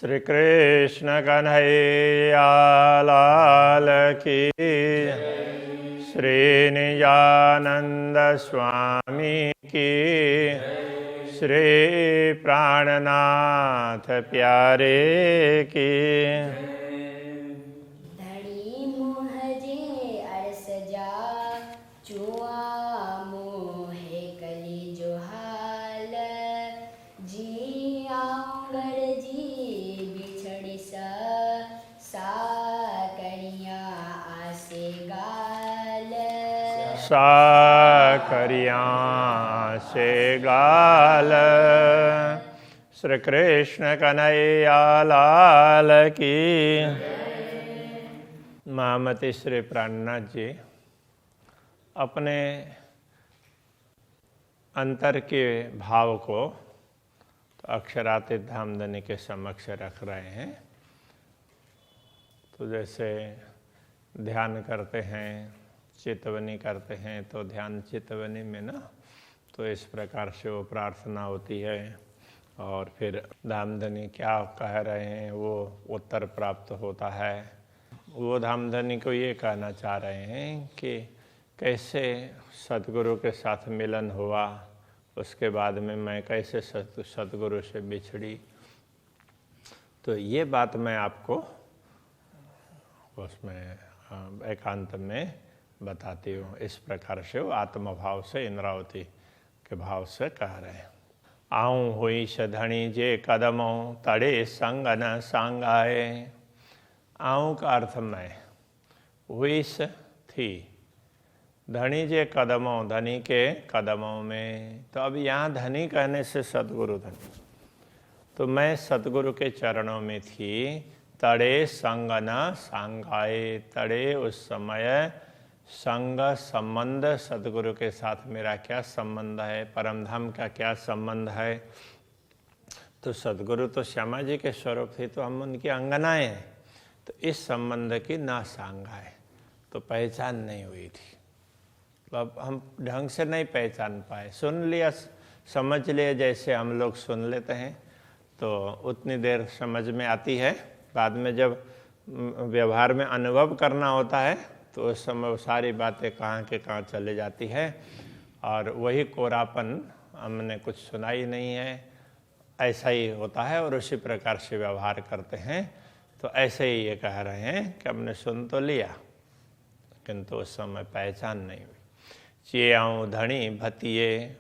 श्री कृष्ण कन्हैया लाल की, श्री निजानंद स्वामी की, श्री प्राणनाथ प्यारे की। धनी मोहजे अरस जा चुआ मोहे कली जो हाल जी आंगड़ जी बिछड़ी सा करिया आसे गाल साकरिया से गाल। श्री कृष्ण कन्हैया लाल की। महामती श्री प्राणनाथ जी अपने अंतर के भाव को तो अक्षरातीत धामधनी के समक्ष रख रहे हैं। तो जैसे ध्यान करते हैं, चितवनी करते हैं, तो ध्यान चितवनी में ना तो इस प्रकार से वो प्रार्थना होती है और फिर धामधनी क्या कह रहे हैं वो उत्तर प्राप्त होता है। वो धामधनी को ये कहना चाह रहे हैं कि कैसे सतगुरु के साथ मिलन हुआ, उसके बाद में मैं कैसे सतगुरु से बिछड़ी। तो ये बात मैं आपको उसमें एकांत में बताती हूँ। इस प्रकार से वो आत्मभाव से इंद्रावती के भाव से कह रहे हैं। आऊँ हुई सधणी जे कदमों तड़े संग न सांगाए। आऊँ का अर्थ मैं, हुई थी, धनी जे कदमों धनी के कदमों में। तो अब यहाँ धनी कहने से सतगुरु धनी, तो मैं सतगुरु के चरणों में थी। तड़े संग न सांगाए, तड़े उस समय संग संबंध सतगुरु के साथ मेरा क्या संबंध है, परमधाम का क्या संबंध है। तो सतगुरु तो श्यामा जी के स्वरूप थे, तो हम उनकी अंगनाएं हैं, तो इस संबंध की ना सांगाए, तो पहचान नहीं हुई थी। तो अब हम ढंग से नहीं पहचान पाए, सुन लिया समझ लिया जैसे हम लोग सुन लेते हैं तो उतनी देर समझ में आती है। बाद में जब व्यवहार में अनुभव करना होता है तो उस समय वो सारी बातें कहाँ के कहाँ चले जाती है और वही कोरापन हमने कुछ सुना ही नहीं है, ऐसा ही होता है और उसी प्रकार से व्यवहार करते हैं। तो ऐसे ही ये कह रहे हैं कि हमने सुन तो लिया किंतु उस समय पहचान नहीं हुई। चेआऊँ धनी भतिये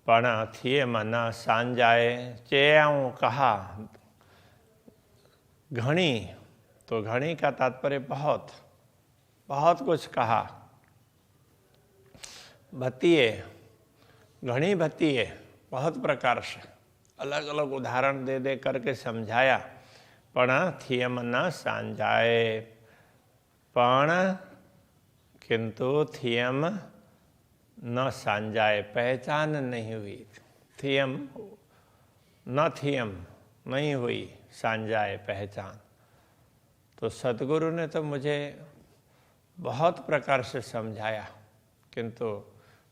पण थिए मना सांजाए। चेआऊँ कहा, घणी, तो घणी का तात्पर्य बहुत, बहुत कुछ कहा। भतिये, घणी भतिये, बहुत प्रकार से अलग अलग उदाहरण दे दे करके समझाया। पण थियम न सांजाए, पण किंतु थियम न सांजाए, पहचान नहीं हुई। थियम न थियम नहीं हुई, सांजाए पहचान। तो सतगुरु ने तो मुझे बहुत प्रकार से समझाया किंतु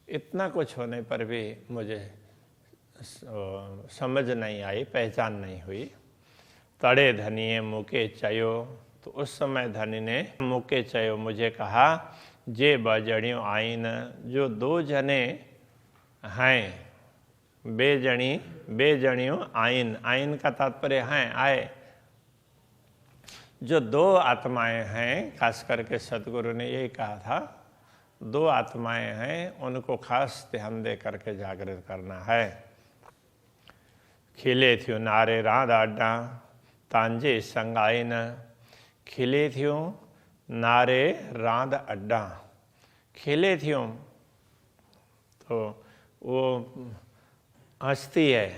इतना कुछ होने पर भी मुझे समझ नहीं आई, पहचान नहीं हुई। तड़े धनिये मुके चयो, तो उस समय धनी ने मुके चयो मुझे कहा, जे बजणियों आइन, जो दो जने हैं, बेजणियों आइन, आइन का तात्पर्य हैं आए, जो दो आत्माएं हैं, खास करके सतगुरु ने यही कहा था, दो आत्माएं हैं उनको खास ध्यान दे करके जागृत करना है। खिले थियो नारे राध अड्डा तांजे संगाइन, खिले थियो नारे राध अड्डा, खिले थियो तो वो हंसती है,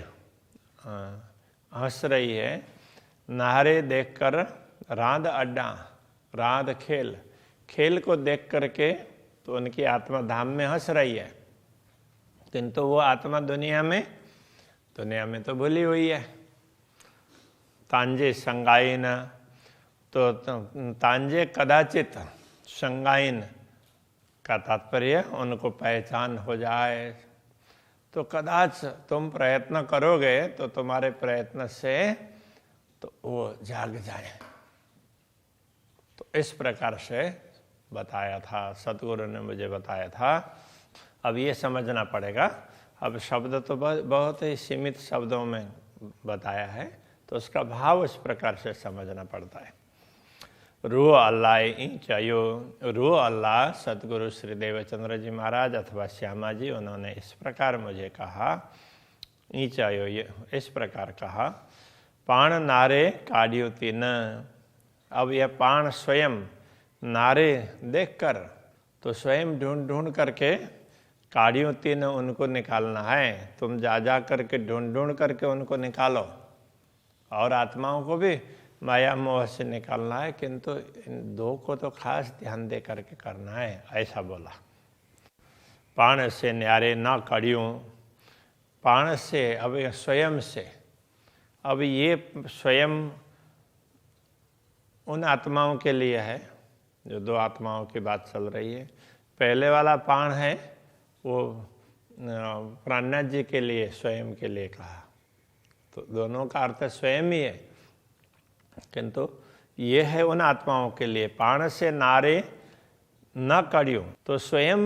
हंस रही है। नारे देखकर राध अड्डा, राध खेल, खेल को देख करके तो उनकी आत्मा धाम में हंस रही है किंतु वो आत्मा दुनिया में तो भूली हुई है। तांजे संगाइन, तो तांजे कदाचित, संगाइन का तात्पर्य उनको पहचान हो जाए। तो कदाच तुम प्रयत्न करोगे तो तुम्हारे प्रयत्न से तो वो जाग जाए। तो इस प्रकार से बताया था, सतगुरु ने मुझे बताया था। अब ये समझना पड़ेगा, अब शब्द तो बहुत ही सीमित शब्दों में बताया है, तो उसका भाव इस प्रकार से समझना पड़ता है। रू अल्लाह चयो, रू अल्लाह सतगुरु श्री देवचंद्र जी महाराज अथवा श्यामा जी, उन्होंने इस प्रकार मुझे कहा, ईचायो, ये इस प्रकार कहा, पाण नारे काढ़ियो तीन। अब यह पाण स्वयं नारे देखकर, तो स्वयं ढूंढ ढूंढ करके काढ़ियो तीन उनको निकालना है। तुम जा करके ढूंढ ढूंढ करके उनको निकालो, और आत्माओं को भी माया मोह से निकालना है, किंतु इन दो को तो खास ध्यान दे करके करना है, ऐसा बोला। पाण से न्यारे ना काढ़ियो, पाण से, अब स्वयं से, अब ये स्वयं उन आत्माओं के लिए है, जो दो आत्माओं की बात चल रही है। पहले वाला पाण है वो प्राणनाथ जी के लिए, स्वयं के लिए कहा, तो दोनों का अर्थ स्वयं ही है, किंतु ये है उन आत्माओं के लिए। पाण से नारे न कड़ियो, तो स्वयं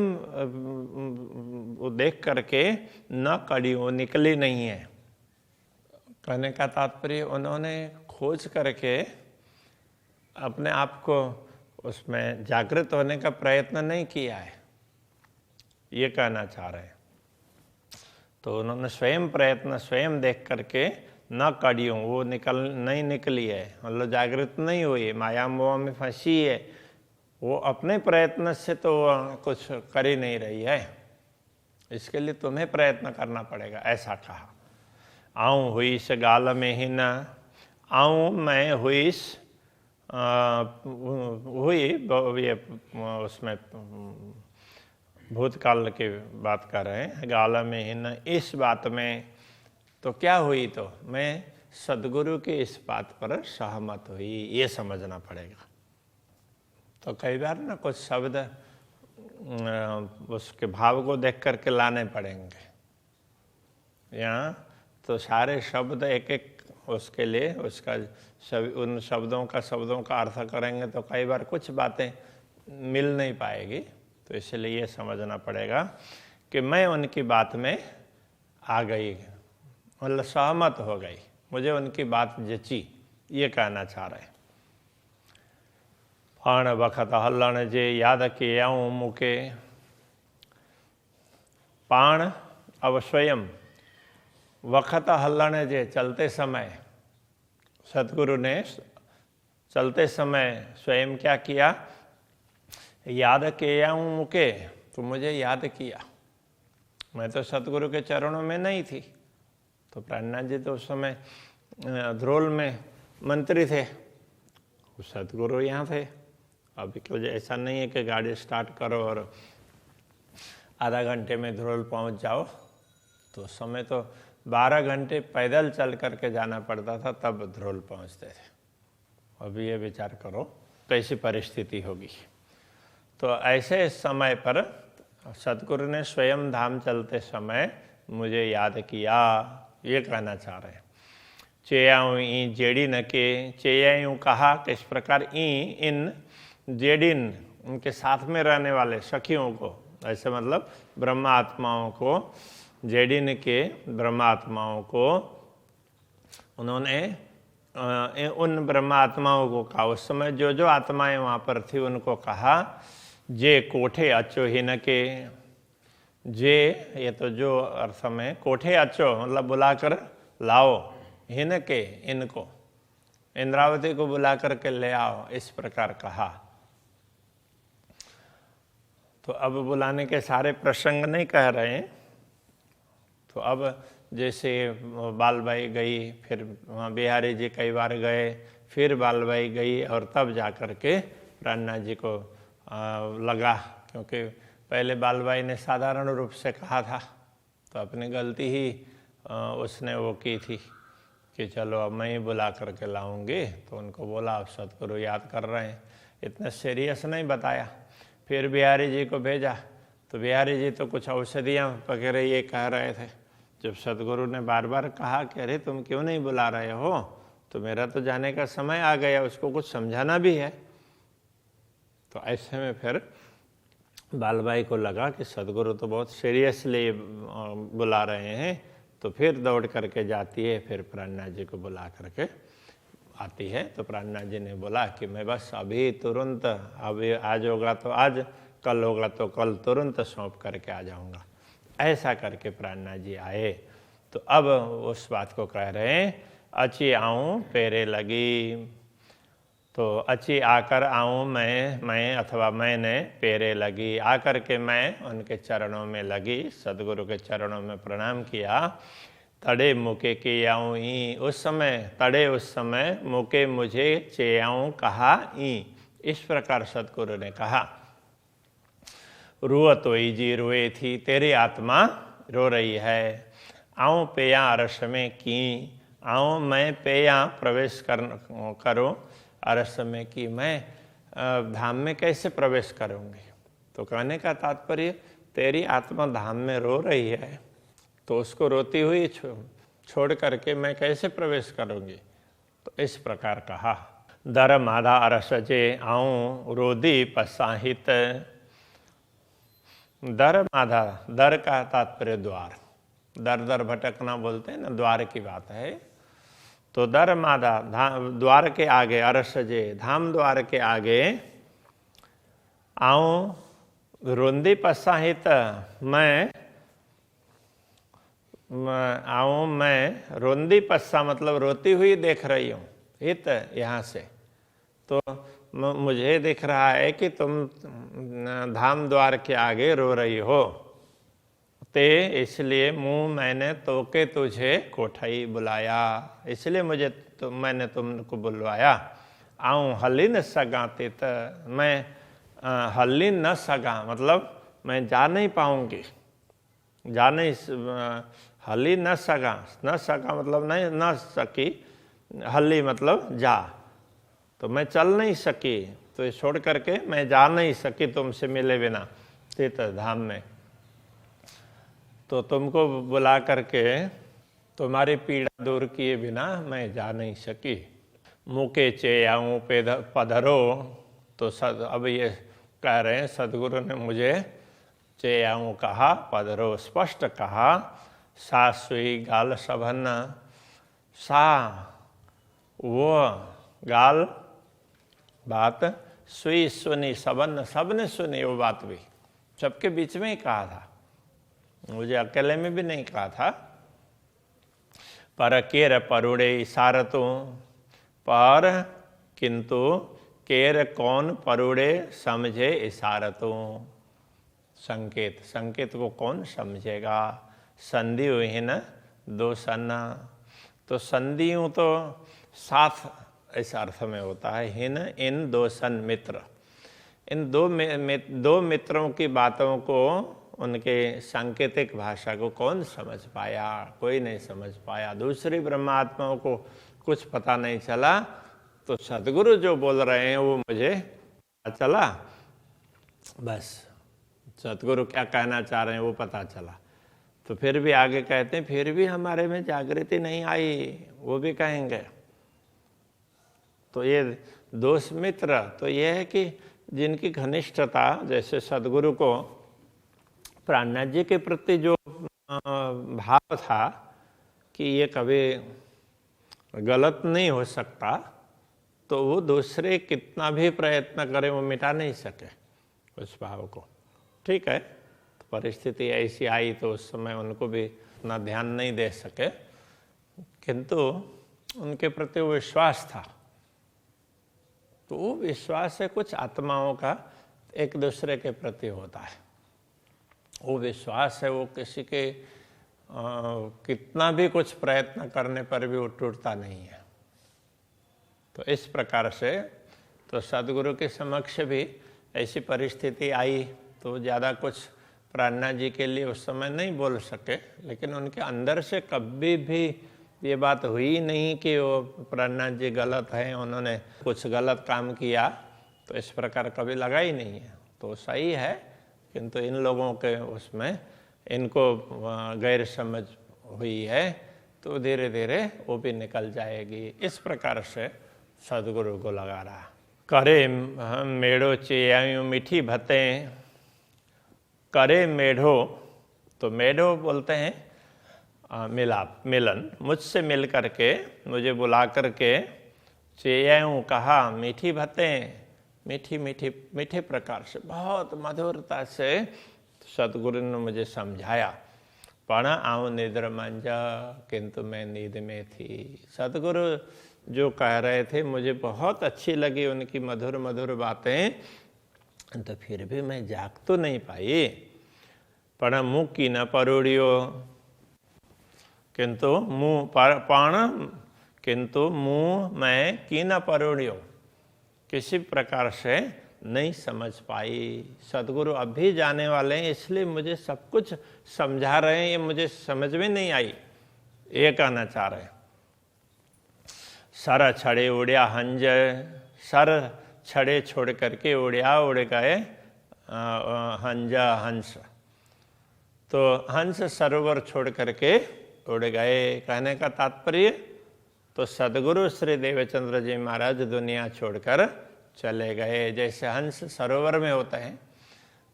वो देख करके न कड़ियो, निकली नहीं है। कहने का तात्पर्य, उन्होंने खोज करके अपने आप को उसमें जागृत होने का प्रयत्न नहीं किया है, ये कहना चाह रहे हैं। तो उन्होंने स्वयं प्रयत्न, स्वयं देख करके न कड़ियों, वो नहीं निकली है, मतलब जागृत नहीं हुई, माया मोह में फंसी है, वो अपने प्रयत्न से तो कुछ कर ही नहीं रही है, इसके लिए तुम्हें प्रयत्न करना पड़ेगा, ऐसा कहा। आऊँ हुईस गाल में ही न, आऊँ मैं हुईस, हुई ये उसमें भूतकाल की बात कर रहे हैं, गाल में ही न, इस बात में, तो क्या हुई, तो मैं सदगुरु की इस बात पर सहमत हुई, ये समझना पड़ेगा। तो कई बार ना कुछ शब्द उसके भाव को देख करके लाने पड़ेंगे, यहाँ तो सारे शब्द एक एक उसके लिए, उसका उन शब्दों का अर्थ करेंगे तो कई बार कुछ बातें मिल नहीं पाएगी। तो इसलिए ये समझना पड़ेगा कि मैं उनकी बात में आ गई, मतलब सहमत हो गई, मुझे उनकी बात जची, ये कहना चाह रहे हैं। पाण वखत हलन जे याद के आऊँ मुके, पाण अब स्वयं, वखत हलन जे, चलते समय, सतगुरु ने चलते समय स्वयं क्या किया, याद के आऊँ मुके, तो मुझे याद किया। मैं तो सतगुरु के चरणों में नहीं थी, तो प्राणनाथ जी तो उस समय ध्रोल में मंत्री थे, सतगुरु यहाँ थे। अभी कुछ ऐसा नहीं है कि गाड़ी स्टार्ट करो और आधा घंटे में ध्रोल पहुँच जाओ, तो उस समय तो 12 घंटे पैदल चल करके जाना पड़ता था, तब ध्रोल पहुँचते थे। अभी ये विचार करो कैसी परिस्थिति होगी। तो ऐसे समय पर सतगुरु ने स्वयं धाम चलते समय मुझे याद किया, ये कहना चाह रहे हैं। चेयाऊँ ई जेड़ी न के, चेयाऊँ कहा किस प्रकार, ई इन जेडिन, उनके साथ में रहने वाले सखियों को, ऐसे मतलब ब्रह्म आत्माओं को, जेडिन के ब्रह्म आत्माओं को उन्होंने उन ब्रह्म आत्माओं को कहा, उस समय जो जो आत्माएं वहाँ पर थी उनको कहा, जे कोठे अचो हिन के, जे ये तो जो अर्थ में, कोठे अचो मतलब बुलाकर लाओ, हिन के इनको, इंद्रावती को बुला करके ले आओ, इस प्रकार कहा। तो अब बुलाने के सारे प्रसंग नहीं कह रहे हैं। तो अब जैसे बालबाई गई, फिर वहाँ बिहारी जी कई बार गए, फिर बालबाई गई, और तब जा कर के प्राणनाथ जी को लगा, क्योंकि पहले बालबाई ने साधारण रूप से कहा था, तो अपनी गलती ही उसने वो की थी कि चलो अब मैं ही बुला करके लाऊंगी। तो उनको बोला अब सतगुरु याद कर रहे हैं, इतना सीरियस नहीं बताया। फिर बिहारी जी को भेजा, तो बिहारी जी तो कुछ औषधियाँ वगैरह ये कह रहे थे। जब सतगुरु ने बार बार कहा कि अरे तुम क्यों नहीं बुला रहे हो, तो मेरा तो जाने का समय आ गया, उसको कुछ समझाना भी है। तो ऐसे में फिर बालबाई को लगा कि सदगुरु तो बहुत सीरियसली बुला रहे हैं, तो फिर दौड़ करके जाती है, फिर प्राणनाथ जी को बुला करके आती है। तो प्राणनाथ जी ने बोला कि मैं बस अभी तुरंत, अभी आज होगा तो आज, कल होगा तो कल, तुरंत सौंप करके आ जाऊंगा। ऐसा करके प्राणनाथ जी आए। तो अब उस बात को कह रहे हैं, अची आऊँ पेरे लगी। तो अची आकर आऊँ मैं अथवा मैंने, पेरे लगी आकर के मैं उनके चरणों में लगी, सदगुरु के चरणों में प्रणाम किया। तड़े मुके के आऊँ ई, उस समय तड़े, उस समय मुके मुझे चेयाऊँ कहा ई, इस प्रकार सदगुरु ने कहा। रुअ तो जी रोए थी, तेरी आत्मा रो रही है। आऊँ पेया अरस में की, आऊँ मैं पेया प्रवेश करूँ अरस में की, मैं धाम में कैसे प्रवेश करूँगी। तो कहने का तात्पर्य, तेरी आत्मा धाम में रो रही है, तो उसको रोती हुई छोड़ करके मैं कैसे प्रवेश करूँगी। तो इस प्रकार कहा। दर माधा अरस जे आऊँ रोदी पसाहित। दर माधा, दर का तात्पर्य द्वार, दर दर भटकना बोलते हैं ना, द्वार की बात है। तो दर माधा, द्वार के आगे, अरस जे धाम द्वार के आगे, आऊँ रोंदी पसाहित, मैं आऊँ मैं रोंदी पस्सा मतलब रोती हुई देख रही हूँ, हित यहाँ से। तो मुझे दिख रहा है कि तुम धाम द्वार के आगे रो रही हो, ते इसलिए मुँह मैंने तोके तुझे कोठाई बुलाया, इसलिए मैंने तुमको बुलवाया। आऊँ हली न सगा तित, मैं हली न सगा मतलब मैं जा नहीं पाऊँगी, जा नहीं, हली न सगा, न सका मतलब नहीं, न सकी, हली मतलब जा, तो मैं चल नहीं सकी, तो छोड़ करके मैं जा नहीं सकी तुमसे मिले बिना तीर्थ धाम में। तो तुमको बुला करके तुम्हारी पीड़ा दूर किए बिना मैं जा नहीं सकी। मुके चेयाऊँ पधरो, तो अब ये कह रहे हैं सदगुरु ने मुझे चेयाऊँ कहा, पधरो स्पष्ट कहा। सा सुई गाल सबन, सा वो गाल बात, सुई सुनी सबन सबने सुनी वो बात भी, सबके बीच में ही कहा था, मुझे अकेले में भी नहीं कहा था। पर केर परुड़े इशारतों, पर किंतु केर कौन परुड़े समझे इशारतों, संकेत, संकेत को कौन समझेगा। संधि विहीन दो सन्ना, तो संधियों तो साथ इस अर्थ में होता है। हिन इन दो सन मित्र, इन दो मित्रों की बातों को, उनके सांकेतिक भाषा को कौन समझ पाया, कोई नहीं समझ पाया। दूसरी ब्रह्मात्माओं को कुछ पता नहीं चला, तो सदगुरु जो बोल रहे हैं वो मुझे पता चला, बस सदगुरु क्या कहना चाह रहे हैं वो पता चला। तो फिर भी आगे कहते हैं, फिर भी हमारे में जागृति नहीं आई, वो भी कहेंगे। तो ये दोस्त मित्र तो ये है कि जिनकी घनिष्ठता, जैसे सदगुरु को प्राणनाथ जी के प्रति जो भाव था कि ये कभी गलत नहीं हो सकता, तो वो दूसरे कितना भी प्रयत्न करें वो मिटा नहीं सके उस भाव को। ठीक है, तो परिस्थिति ऐसी आई तो उस समय उनको भी उतना ध्यान नहीं दे सके, किंतु उनके प्रति वो विश्वास था। तो वो विश्वास है कुछ आत्माओं का एक दूसरे के प्रति होता है, वो विश्वास है, वो किसी के कितना भी कुछ प्रयत्न करने पर भी वो टूटता नहीं है। तो इस प्रकार से तो सदगुरु के समक्ष भी ऐसी परिस्थिति आई तो ज़्यादा कुछ प्राणनाथ जी के लिए उस समय नहीं बोल सके, लेकिन उनके अंदर से कभी भी ये बात हुई नहीं कि वो प्राणनाथ जी गलत हैं, उन्होंने कुछ गलत काम किया, तो इस प्रकार कभी लगा ही नहीं है। तो सही है, किंतु इन लोगों के उसमें इनको गैर समझ हुई है तो धीरे धीरे वो भी निकल जाएगी। इस प्रकार से सदगुरु को लगा रहा। करे मेढ़ो चेयायूं मीठी भतें, करे मेढ़ो, तो मेढ़ो बोलते हैं मिलाप, मिलन, मुझसे मिल करके, मुझे बुला करके, चेयायूं कहा, मीठी भतें, मीठी मीठी मीठे प्रकार से, बहुत मधुरता से सतगुरु ने मुझे समझाया। पण आऊँ निद्र मंजा, किंतु मैं नींद में थी। सतगुरु जो कह रहे थे मुझे बहुत अच्छी लगी उनकी मधुर मधुर बातें, तो फिर भी मैं जाग तो नहीं पाई। पण मुँह की न परोड़ियो, किंतु मुँह पण, किंतु मुँह मैं की न परोड़ियो, किसी प्रकार से नहीं समझ पाई। सतगुरु अब भी जाने वाले हैं, इसलिए मुझे सब कुछ समझा रहे हैं, ये मुझे समझ में नहीं आई, ये कहना चाह रहे हैं। सर छड़े उड़िया हंज, सर छड़े छोड़ करके उड़िया, उड़ गए हंजा हंस। तो हंस सरोवर छोड़ करके उड़ गए। कहने का तात्पर्य, तो सदगुरु श्री देवचंद्र जी महाराज दुनिया छोड़कर चले गए। जैसे हंस सरोवर में होते हैं,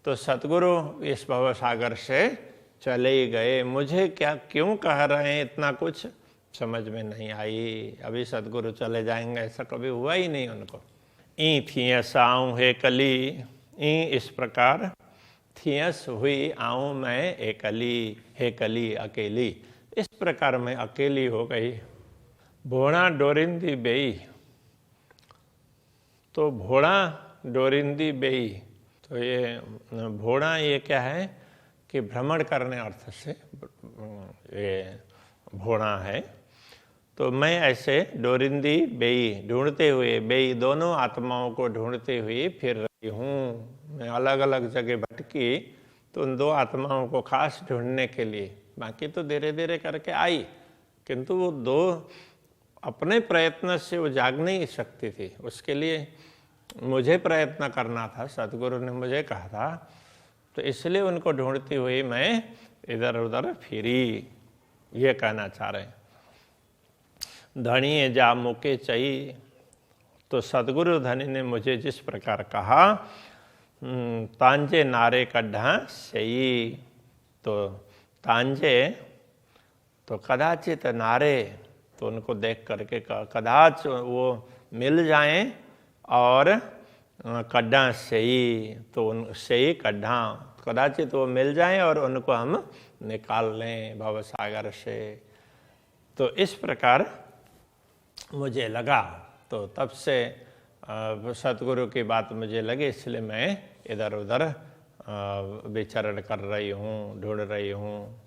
तो सतगुरु इस भव सागर से चले ही गए। मुझे क्या क्यों कह रहे हैं इतना कुछ समझ में नहीं आई। अभी सतगुरु चले जाएंगे ऐसा कभी हुआ ही नहीं उनको। ई थियस आऊँ हे कली, ई इस प्रकार थियस हुई आऊँ मैं एकली, हे कली अकेली, इस प्रकार मैं अकेली हो गई। भोणा डोरिंदी बेई, तो भोणा डोरिंदी बेई, तो ये भोणा ये क्या है कि भ्रमण करने अर्थ से ये भोणा है। तो मैं ऐसे डोरिंदी बेई, ढूंढते हुए, बेई दोनों आत्माओं को ढूंढते हुए फिर रही हूँ। मैं अलग अलग जगह भटकी तो उन दो आत्माओं को खास ढूंढने के लिए, बाकी तो धीरे धीरे करके आई, किंतु वो दो अपने प्रयत्न से वो जाग नहीं सकती थी, उसके लिए मुझे प्रयत्न करना था। सतगुरु ने मुझे कहा था, तो इसलिए उनको ढूंढती हुई मैं इधर उधर फिरी, ये कहना चाह रहे हैं। धनी जा मुके चई, तो सतगुरु धनी ने मुझे जिस प्रकार कहा, तांजे नारे कड्ढा सही, तो तांजे तो कदाचित नारे, तो उनको देख करके कदाच वो मिल जाएं, और कड्ढा सही, तो उन सही कड्ढा कदाचित वो मिल जाएं और उनको हम निकाल लें भव सागर से। तो इस प्रकार मुझे लगा, तो तब से सतगुरु की बात मुझे लगी, इसलिए मैं इधर उधर विचरण कर रही हूँ, ढूंढ रही हूँ।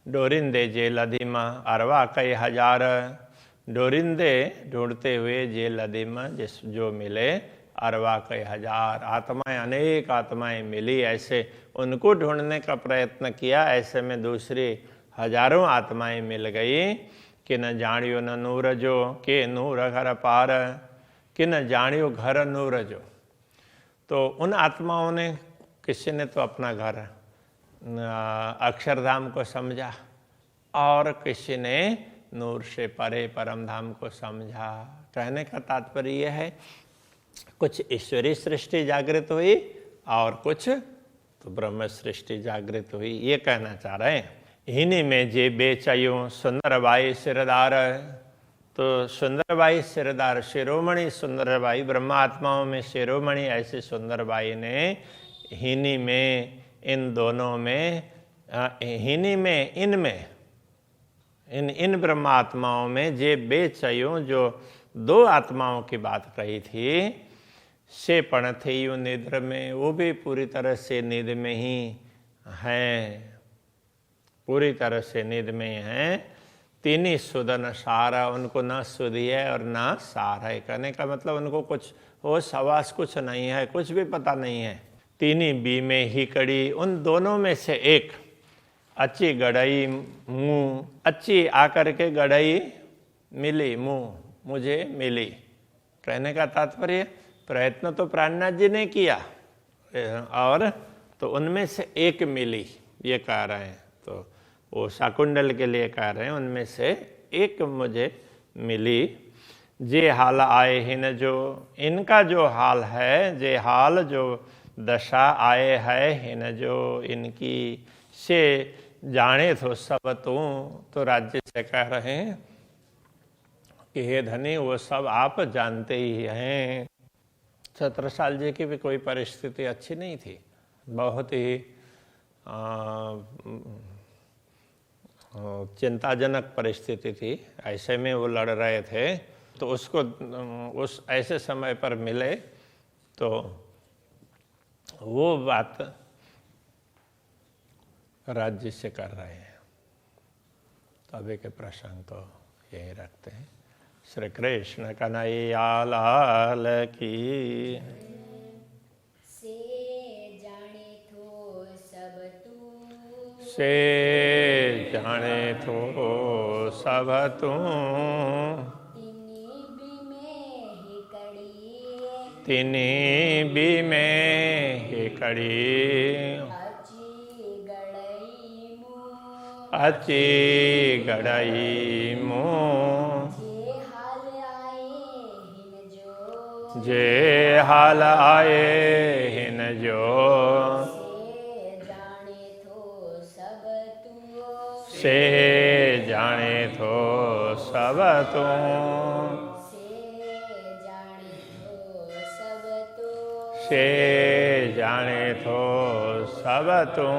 डोरिंदे जे लदीमा अरवा कई हजार, डोरिंदे ढूंढते हुए जे लदीमा जिस जो मिले, अरवा कई हजार, आत्माएं अनेक आत्माएं मिली, ऐसे उनको ढूंढने का प्रयत्न किया, ऐसे में दूसरी हजारों आत्माएं मिल गई। कि न जानियो न नूर जो, के नूर घर पार, कि न जानियो घर नूर जो। तो उन आत्माओं ने, किसी ने तो अपना घर अक्षरधाम को समझा, और किसी ने नूर से परे परम धाम को समझा। कहने का तात्पर्य यह है, कुछ ईश्वरीय सृष्टि जागृत हुई और कुछ तो ब्रह्म सृष्टि जागृत हुई, ये कहना चाह रहे हैं। हिनी में जे बेचयूं सुंदरबाई सिरदार, तो सुंदरबाई सिरदार, शिरोमणि सुंदरबाई, ब्रह्मात्माओं में शिरोमणि ऐसे सुंदरबाई ने हिनी में, इन दोनों में, हिनी में, इनमें, इन ब्रह्मात्माओं में जे बेचयूं, जो दो आत्माओं की बात कही थी, से पण थे यूं निद्र में, वो भी पूरी तरह से नींद में ही हैं, पूरी तरह से नींद में हैं। तीनी सुदन सारा, उनको ना सुधी है और ना सार है। कहने का मतलब उनको कुछ होश हवास कुछ नहीं है, कुछ भी पता नहीं है। तीनी बी में ही कड़ी, उन दोनों में से एक अच्छी गड़ई मुँह, अच्छी आकर के गड़ई मिली मुँह, मुझे मिली। कहने का तात्पर्य, प्रयत्न तो प्राणनाथ जी ने किया, और तो उनमें से एक मिली, ये कह रहे हैं। तो वो शाकुंडल के लिए कह रहे हैं, उनमें से एक मुझे मिली। जे हाल आए हिन जो, इनका जो हाल है, जे हाल जो दशा आए है हिन जो इनकी, से जाने तो सब तू। तो राज्य से कह रहे हैं कि हे धनी, वो सब आप जानते ही हैं। छत्रसाल जी की भी कोई परिस्थिति अच्छी नहीं थी, बहुत ही चिंताजनक परिस्थिति थी। ऐसे में वो लड़ रहे थे, तो उसको उस ऐसे समय पर मिले तो वो बात राज्य से कर रहे हैं। तो अभी के प्रसंग को यही रखते हैं। श्री कृष्ण कन्हैया लाल की। से जाने थो सब तू, से जाने थो सब तू। तिनी भी में ही कड़ी, तिनी भी में ही कड़ी। अची गड़ई मुँह, अची गड़ई मुँह। जे हाल आए हिन जे हाल आए हिन जो, जो। से जाने थो सब तू, से जाने थो सब तू। से जाने थो सब तू, से जाने थो सब तू।